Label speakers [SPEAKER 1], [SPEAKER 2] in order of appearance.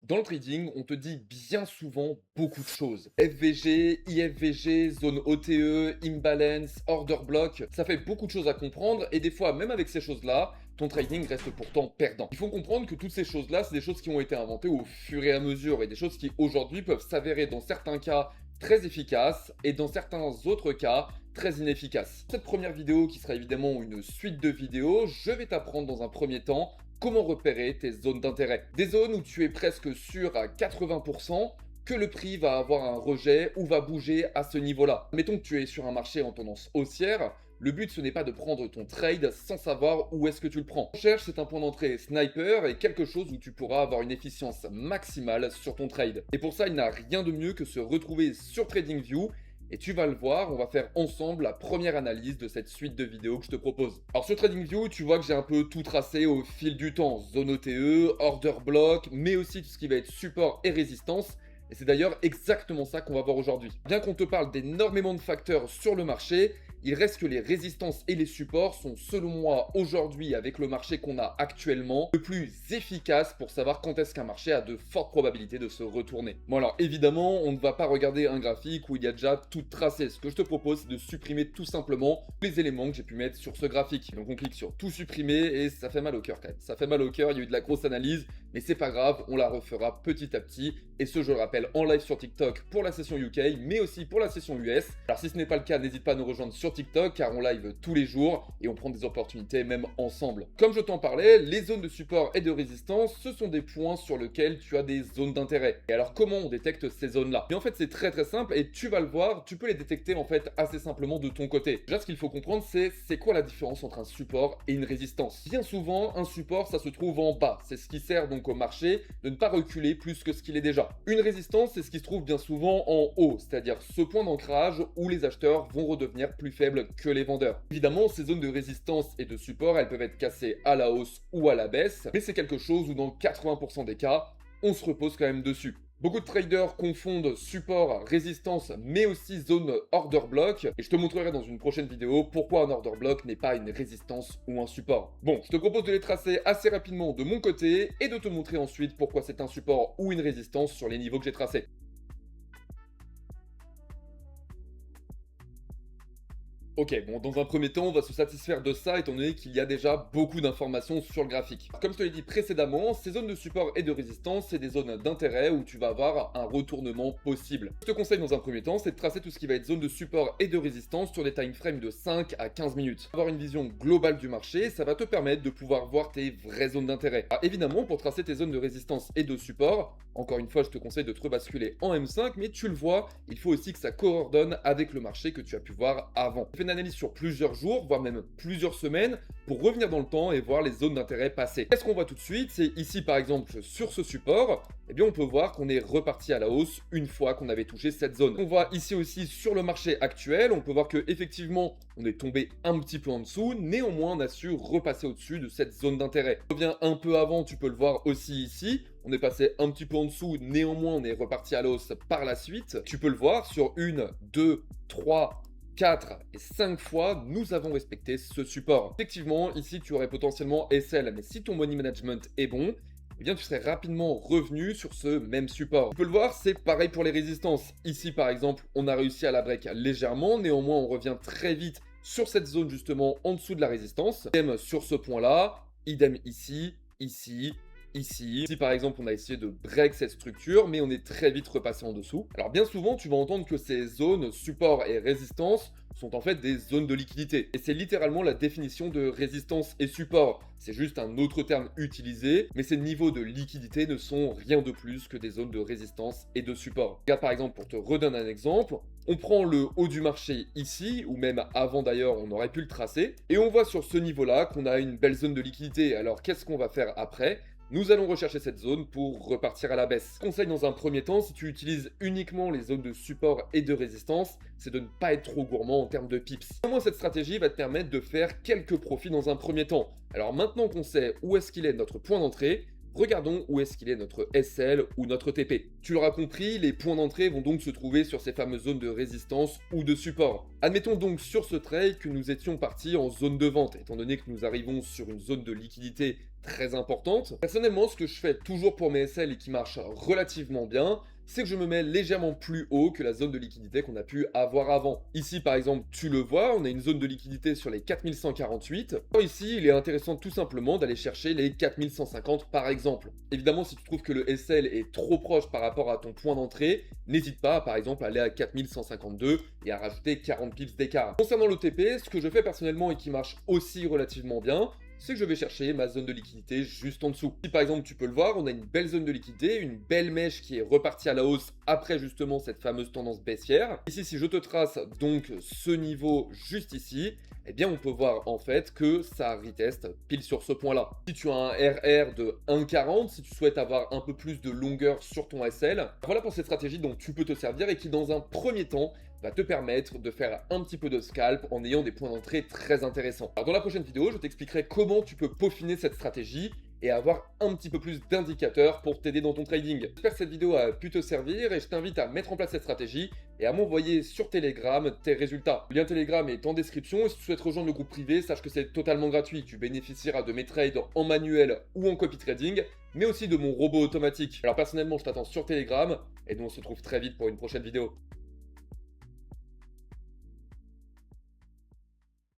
[SPEAKER 1] Dans le trading, on te dit bien souvent beaucoup de choses. FVG, IFVG, zone OTE, imbalance, order block, ça fait beaucoup de choses à comprendre et des fois, même avec ces choses-là, ton trading reste pourtant perdant. Il faut comprendre que toutes ces choses-là, c'est des choses qui ont été inventées au fur et à mesure et des choses qui aujourd'hui peuvent s'avérer dans certains cas très efficaces et dans certains autres cas très inefficaces. Cette première vidéo qui sera évidemment une suite de vidéos, je vais t'apprendre dans un premier temps comment repérer tes zones d'intérêt. Des zones où tu es presque sûr à 80% que le prix va avoir un rejet ou va bouger à ce niveau-là. Mettons que tu es sur un marché en tendance haussière, le but ce n'est pas de prendre ton trade sans savoir où est-ce que tu le prends. Ce qu'on cherche, c'est un point d'entrée sniper et quelque chose où tu pourras avoir une efficience maximale sur ton trade. Et pour ça, il n'y a rien de mieux que se retrouver sur TradingView. Et tu vas le voir, on va faire ensemble la première analyse de cette suite de vidéos que je te propose. Alors sur TradingView, tu vois que j'ai un peu tout tracé au fil du temps. Zone OTE, order block, mais aussi tout ce qui va être support et résistance. Et c'est d'ailleurs exactement ça qu'on va voir aujourd'hui. Bien qu'on te parle d'énormément de facteurs sur le marché, il reste que les résistances et les supports sont selon moi aujourd'hui avec le marché qu'on a actuellement le plus efficace pour savoir quand est-ce qu'un marché a de fortes probabilités de se retourner. Bon alors évidemment on ne va pas regarder un graphique où il y a déjà tout tracé. Ce que je te propose c'est de supprimer tout simplement les éléments que j'ai pu mettre sur ce graphique. Donc on clique sur tout supprimer et ça fait mal au cœur quand même. Ça fait mal au cœur, il y a eu de la grosse analyse mais c'est pas grave, on la refera petit à petit et ce je le rappelle en live sur TikTok pour la session UK mais aussi pour la session US. Alors si ce n'est pas le cas, n'hésite pas à nous rejoindre sur TikTok car on live tous les jours et on prend des opportunités même ensemble. Comme je t'en parlais, les zones de support et de résistance, ce sont des points sur lesquels tu as des zones d'intérêt. Et alors comment on détecte ces zones-là? Et en fait c'est très simple et tu vas le voir, tu peux les détecter en fait assez simplement de ton côté. Déjà ce qu'il faut comprendre c'est quoi la différence entre un support et une résistance. Bien souvent un support ça se trouve en bas, c'est ce qui sert donc au marché de ne pas reculer plus que ce qu'il est déjà. Une résistance c'est ce qui se trouve bien souvent en haut, c'est-à-dire ce point d'ancrage où les acheteurs vont redevenir plus faibles que les vendeurs. Évidemment, ces zones de résistance et de support, elles peuvent être cassées à la hausse ou à la baisse, mais c'est quelque chose où dans 80% des cas, on se repose quand même dessus. Beaucoup de traders confondent support, résistance, mais aussi zone order block, et je te montrerai dans une prochaine vidéo pourquoi un order block n'est pas une résistance ou un support. Bon, je te propose de les tracer assez rapidement de mon côté, et de te montrer ensuite pourquoi c'est un support ou une résistance sur les niveaux que j'ai tracés. Ok, bon, dans un premier temps, on va se satisfaire de ça étant donné qu'il y a déjà beaucoup d'informations sur le graphique. Comme je te l'ai dit précédemment, ces zones de support et de résistance, c'est des zones d'intérêt où tu vas avoir un retournement possible. Ce que je te conseille dans un premier temps, c'est de tracer tout ce qui va être zone de support et de résistance sur des time frames de 5 à 15 minutes. Avoir une vision globale du marché, ça va te permettre de pouvoir voir tes vraies zones d'intérêt. Alors évidemment, pour tracer tes zones de résistance et de support, encore une fois, je te conseille de te rebasculer en M5, mais tu le vois, il faut aussi que ça coordonne avec le marché que tu as pu voir avant. Fais une analyse sur plusieurs jours, voire même plusieurs semaines, pour revenir dans le temps et voir les zones d'intérêt passées. Qu'est-ce qu'on voit tout de suite? C'est ici par exemple sur ce support, eh bien on peut voir qu'on est reparti à la hausse une fois qu'on avait touché cette zone. On voit ici aussi sur le marché actuel, on peut voir que effectivement on est tombé un petit peu en dessous, néanmoins on a su repasser au-dessus de cette zone d'intérêt. On revient un peu avant, tu peux le voir aussi ici. On est passé un petit peu en dessous, néanmoins on est reparti à la hausse par la suite. Tu peux le voir sur 1, 2, 3, 4 et 5 fois, nous avons respecté ce support. Effectivement, ici tu aurais potentiellement SL, mais si ton money management est bon, eh bien tu serais rapidement revenu sur ce même support. Tu peux le voir, c'est pareil pour les résistances. Ici par exemple, on a réussi à la break légèrement, néanmoins on revient très vite sur cette zone justement en dessous de la résistance. Idem sur ce point-là, idem ici, ici, ici. Ici, par exemple, on a essayé de break cette structure, mais on est très vite repassé en dessous. Alors, bien souvent, tu vas entendre que ces zones support et résistance sont en fait des zones de liquidité. Et c'est littéralement la définition de résistance et support. C'est juste un autre terme utilisé, mais ces niveaux de liquidité ne sont rien de plus que des zones de résistance et de support. Regarde par exemple, pour te redonner un exemple, on prend le haut du marché ici, ou même avant d'ailleurs, on aurait pu le tracer, et on voit sur ce niveau-là qu'on a une belle zone de liquidité. Alors, qu'est-ce qu'on va faire après? Nous allons rechercher cette zone pour repartir à la baisse. Conseil dans un premier temps, si tu utilises uniquement les zones de support et de résistance, c'est de ne pas être trop gourmand en termes de pips. Néanmoins, cette stratégie va te permettre de faire quelques profits dans un premier temps. Alors maintenant qu'on sait où est-ce qu'il est notre point d'entrée, regardons où est-ce qu'il est notre SL ou notre TP. Tu l'auras compris, les points d'entrée vont donc se trouver sur ces fameuses zones de résistance ou de support. Admettons donc sur ce trade que nous étions partis en zone de vente, étant donné que nous arrivons sur une zone de liquidité très importante. Personnellement, ce que je fais toujours pour mes SL et qui marche relativement bien, c'est que je me mets légèrement plus haut que la zone de liquidité qu'on a pu avoir avant. Ici, par exemple, tu le vois, on a une zone de liquidité sur les 4148. Alors ici, il est intéressant tout simplement d'aller chercher les 4150 par exemple. Évidemment, si tu trouves que le SL est trop proche par rapport à ton point d'entrée, n'hésite pas, par exemple, à aller à 4152 et à rajouter 40 pips d'écart. Concernant l'OTP, ce que je fais personnellement et qui marche aussi relativement bien, c'est que je vais chercher ma zone de liquidité juste en dessous. Si par exemple tu peux le voir, on a une belle zone de liquidité, une belle mèche qui est repartie à la hausse après justement cette fameuse tendance baissière. Ici, si je te trace donc ce niveau juste ici, eh bien on peut voir en fait que ça reteste pile sur ce point-là. Si tu as un RR de 1,40, si tu souhaites avoir un peu plus de longueur sur ton SL, voilà pour cette stratégie dont tu peux te servir et qui dans un premier temps va te permettre de faire un petit peu de scalp en ayant des points d'entrée très intéressants. Alors dans la prochaine vidéo, je t'expliquerai comment tu peux peaufiner cette stratégie et avoir un petit peu plus d'indicateurs pour t'aider dans ton trading. J'espère que cette vidéo a pu te servir et je t'invite à mettre en place cette stratégie et à m'envoyer sur Telegram tes résultats. Le lien Telegram est en description et si tu souhaites rejoindre le groupe privé, sache que c'est totalement gratuit. Tu bénéficieras de mes trades en manuel ou en copy trading, mais aussi de mon robot automatique. Alors personnellement, je t'attends sur Telegram et nous on se retrouve très vite pour une prochaine vidéo.